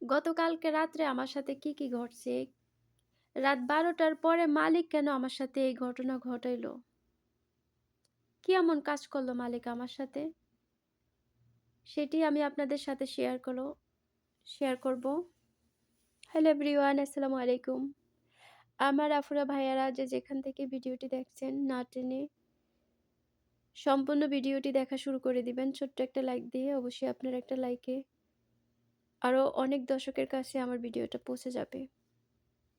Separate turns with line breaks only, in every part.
গতকালকে রাত্রে আমার সাথে কি ঘটছে? রাত ১২টার পরে মালিক কেন আমার সাথে এই ঘটনা ঘটাইলো? কি এমন কাজ করলো মালিক আমার সাথে? সেটি আমি আপনাদের সাথে শেয়ার করব। হ্যালো এভরিওয়ান, আসসালামু আলাইকুম। আমার আপুরা ভাইয়ারা যে যেখান থেকে ভিডিওটি দেখছেন না টেনে সম্পূর্ণ ভিডিওটি দেখা শুরু করে দিবেন। ছোট্ট একটা লাইক দিয়ে অবশ্যই আপনার একটা লাইকে আরো অনেক দর্শকের কাছে আমার ভিডিওটা পৌঁছে যাবে।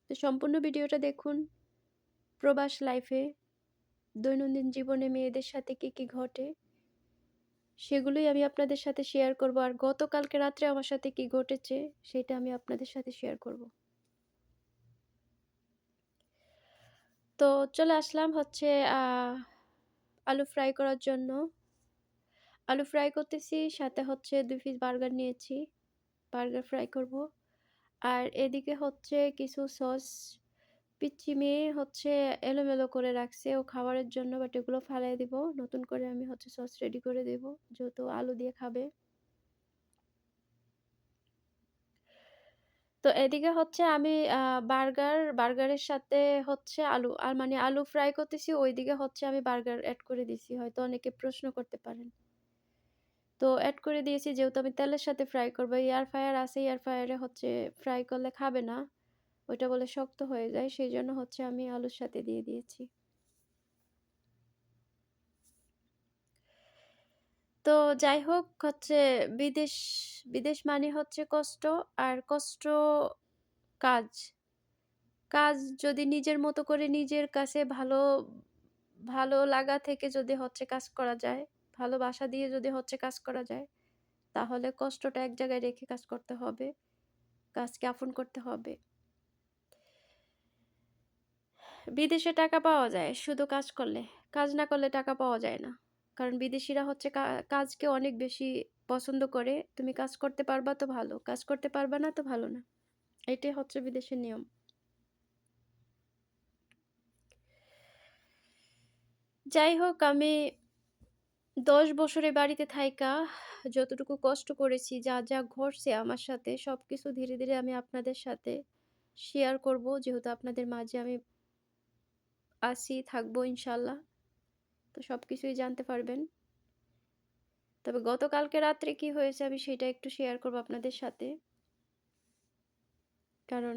তো সম্পূর্ণ ভিডিওটা দেখুন। প্রবাস লাইফে দৈনন্দিন জীবনে মেয়েদের সাথে কি ঘটে সেগুলোই আমি আপনাদের সাথে শেয়ার করব। আর গতকালকে রাত্রে আমার সাথে কি ঘটেছে সেটা আমি আপনাদের সাথে শেয়ার করব। তো চলে আসলাম হচ্ছে আলু ফ্রাই করার জন্য। আলু ফ্রাই করতেছি, সাথে হচ্ছে ২ পিস বার্গার নিয়েছি। বার্গার ফ্রাই করব। আর এদিকে হচ্ছে কিছু সস পিচ্চি মেয়ে হচ্ছে এলোমেলো করে রাখছে ও খাবারের জন্য, বাট এগুলো ফালায় দিব। নতুন করে আমি হচ্ছে সস রেডি করে দেব, যেহেতু আলু দিয়ে খাবে। তো এদিকে হচ্ছে আমি বার্গারের সাথে হচ্ছে মানে আলু ফ্রাই করতেছি, ওইদিকে হচ্ছে আমি বার্গার এড করে দিছি। হয়তো অনেকে প্রশ্ন করতে পারেন। তো এড করে দিয়েছি, যেহেতু আমি তেলের সাথে ফ্রাই করব। এয়ার ফ্রায়ার আছে, এয়ার ফ্রায়ারে হচ্ছে ফ্রাই করলে খাবে না। ওইটা বলে শক্ত হয়ে যায়। সেইজন্য হচ্ছে আমি আলুর সাথে দিয়ে দিয়েছি। তো যাই হোক হচ্ছে বিদেশ, বিদেশ মানে হচ্ছে কষ্ট, আর কষ্ট কাজ। কাজ যদি নিজের মতো করে নিজের কাছে ভালো লাগা থেকে যদি হচ্ছে কাজ করা যায়, ভালোবাসা দিয়ে যদি হচ্ছে কাজ করা যায়, তাহলে কষ্টটা এক জায়গায় রেখে কাজ করতে হবে। কাজকে আপন করতে হবে। বিদেশে টাকা পাওয়া যায় শুধু কাজ করলে। কাজ না করলে টাকা পাওয়া যায় না। কারণ বিদেশীরা হচ্ছে কাজকে অনেক বেশি পছন্দ করে। তুমি কাজ করতে পারবা তো ভালো, কাজ করতে পারবা না তো ভালো না। এটাই হচ্ছে বিদেশের নিয়ম। যাই হোক, আমি ১০ বছর এ বাড়িতে থাইকা যতটুকু কষ্ট করেছি, যা ঘটছে আমার সাথে সবকিছু ধীরে আমি আপনাদের সাথে শেয়ার করব। যেহেতু আপনাদের মাঝে আমি আছি, থাকবো ইনশাআল্লাহ। তো সবকিছুই জানতে পারবেন। তবে গতকালকে রাত্রে কি হয়েছে আমি সেটা একটু শেয়ার করব আপনাদের সাথে। কারণ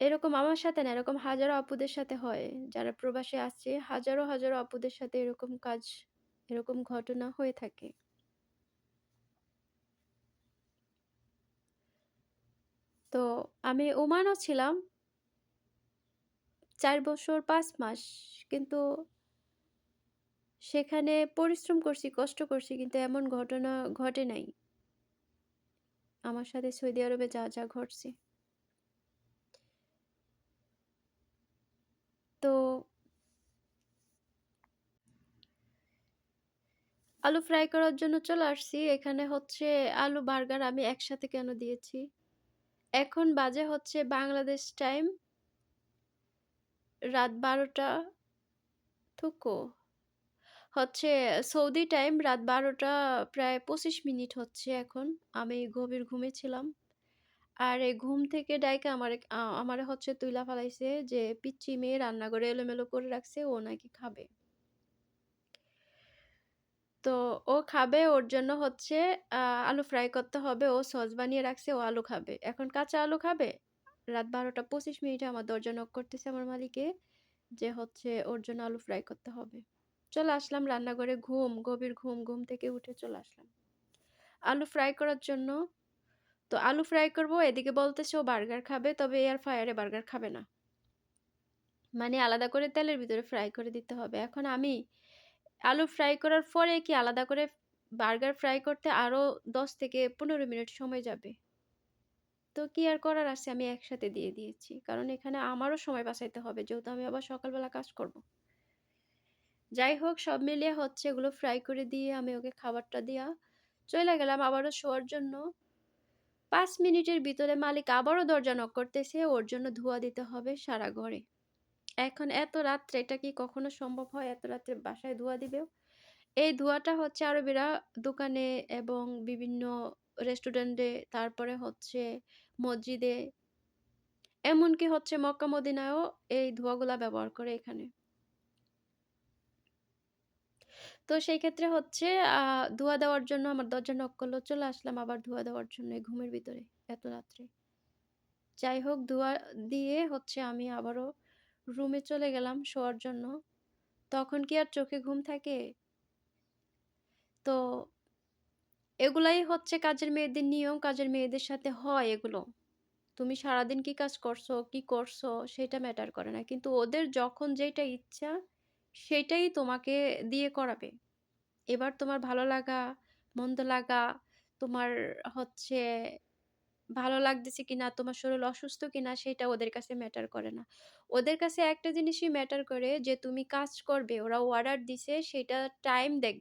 এরকম আমার সাথে না, এরকম হাজারো আপুদের সাথে হয়। যারা প্রবাসে আছে হাজারো আপুদের সাথে এরকম ঘটনা হয়ে থাকে। তো আমি ওমানও ছিলাম ৪ বছর ৫ মাস। কিন্তু সেখানে পরিশ্রম করছি, কষ্ট করছি, কিন্তু এমন ঘটনা ঘটে নাই। আমার সাথে সৌদি আরবে যা ঘটছে। তো আলু ফ্রাই করার জন্য চলে আসছি। এখানে হচ্ছে আলু বার্গার আমি একসাথে কেন দিয়েছি? এখন বাজে হচ্ছে বাংলাদেশ টাইম রাত ১২টা, থুকো হচ্ছে সৌদি টাইম রাত ১২টা প্রায় ২৫ মিনিট হচ্ছে এখন। আমি গভীর ঘুমে ছিলাম। আর এই ঘুম থেকে ডাইকা আমারে হচ্ছে তুইলা ফালাইছে যে পিচ্চি মেয়ে রান্নাঘরে এলোমেলো করে রাখছে, ও নাকি খাবে। তো ও খাবে, ওর জন্য হচ্ছে আ আলু ফ্রাই করতে হবে। ও সস বানিয়ে রাখছে, ও আলু খাবে। এখন কাঁচা আলু খাবে? রাত ১২টা ২৫ মিনিটে আমার দরজা নক করতেছে আমার মালিকে, যে হচ্ছে ওর জন্য আলু ফ্রাই করতে হবে। চলে আসলাম রান্নাঘরে, গভীর ঘুম থেকে উঠে চলে আসলাম। আলু ফ্রাই করার জন্য। তো আলু ফ্রাই করব, এদিকে বলতেছে ও বার্গার খাবে, তবে এয়ার ফ্রায়ারে বার্গার খাবে না। মানে আলাদা করে তেলের ভিতরে ফ্রাই করে দিতে হবে। এখন আমি আলু ফ্রাই করার পরে কি আলাদা করে বার্গার ফ্রাই করতে আরো ১০ থেকে ১৫ মিনিট সময় যাবে। তো কি আর করার আছে, আমি একসাথে দিয়ে দিয়েছি। কারণ এখানে আমারও সময় বাঁচাইতে হবে, যেহেতু আমি আবার সকালবেলা কাজ করব। যাই হোক, সব মিলিয়ে হচ্ছে এগুলো ফ্রাই করে দিয়ে আমি ওকে খাবারটা দিয়া চইলা গেলাম আবারও শোয়ার জন্য। ৫ মিনিটের ভিতরে মালিক আবারও দরজা নক করতেছে, ওর জন্য ধোঁয়া দিতে হবে সারা ঘরে। এখন এত রাত্রে এটা কি কখনো সম্ভব হয়? এত রাত্রে বাসায় ধোঁয়া দিবে? এই ধোঁয়াটা হচ্ছে আরবিরা দোকানে এবং বিভিন্ন রেস্টুরেন্টে, তারপরে হচ্ছে মসজিদে, এমনকি হচ্ছে মক্কা মদিনায়ও এই ধোঁয়াগুলা ব্যবহার করে এখানে। তো সেই ক্ষেত্রে হচ্ছে আ ধোঁয়া দেওয়ার জন্য আমার দরজা নক করল। চলে আসলাম আবার ধোঁয়া দেওয়ার জন্য এই ঘুমের ভিতরে এত রাত্রে। যাই হোক ধোঁয়া দিয়ে হচ্ছে আমি আবারও রুমে চলে গেলাম শোয়ার জন্য। তখন কি আর চোখে ঘুম থাকে? তো এগুলাই হচ্ছে কাজের মেয়েদের নিয়ম, কাজের মেয়েদের সাথে হয় এগুলো। তুমি সারাদিন কি কাজ করছো, কি করছো সেটা ম্যাটার করে না। কিন্তু ওদের যখন যেটা ইচ্ছা সেটাই তোমাকে দিয়ে করাবে। এবার তোমার ভালো লাগা, মন্দ লাগা, তোমার হচ্ছে ভালো লাগতেছে কিনা, তোমার শরীর অসুস্থ কিনা সেটা ওদের কাছে ম্যাটার করে না। ওদের কাছে একটা জিনিসই ম্যাটার করে যে তুমি কাজ করবে। ওরা অর্ডার দিছে সেটা টাইম দেখবে।